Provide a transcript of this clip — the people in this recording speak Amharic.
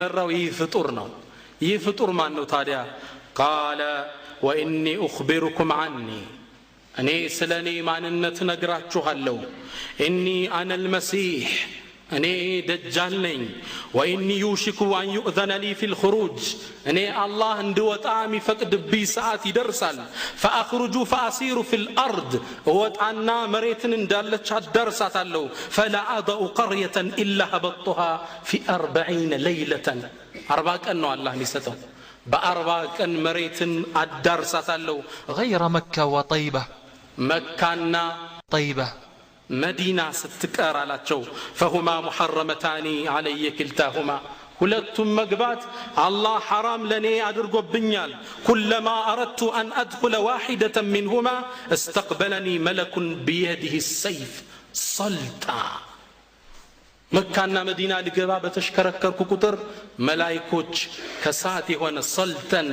መራው ይህ ፍጡር ነው። ይህ ፍጡር ማን ነው ታዲያ? ቃለ ወኢኒ ኡኽቢሩኩም ዐኒ፣ እኔ ስለኔ ማንነት ነግራችኋለሁ። ኢኒ አነ አልመሲሕ፣ እኔ ደጃል ነኝ። ወኢኒ ዩሽኩ አን ዩእዘነ ሊ ፊል ኹሩጅ፣ እኔ አላህ እንድወጣ የሚፈቅድብኝ ሰዓት ይደርሳል። ፈአኽሩጁ ፈአሲሩ ፊል አርድ፣ እወጣና መሬትን እንዳለች አዳርሳታለሁ። ፈላ አደኡ ቀርየተን ኢላ ሀበጡሃ ፊ 40 ለይለተን፣ 40 ቀን ነው አላህ የሚሰጠው። በ40 ቀን መሬትን አዳርሳታለሁ። ገይረ መካ ወጠይባ፣ መካና ጠይባ መዲና ስትቀር አላቸው። ፈሁማ ሙሐረመታኒ ዐለየ ክልታሁማ፣ ሁለቱም መግባት አላህ ሐራም ለኔ አድርጎብኛል። ኩለማ አረድቱ አን አድኹለ ዋሒደተን ሚንሁማ እስተቅበለኒ መለኩን ቢየዲህ ሰይፍ ሰልጣ። መካና መዲና ልገባ በተሽከረከርኩ ቁጥር መላይኮች ከሳት የሆነ ሰልተን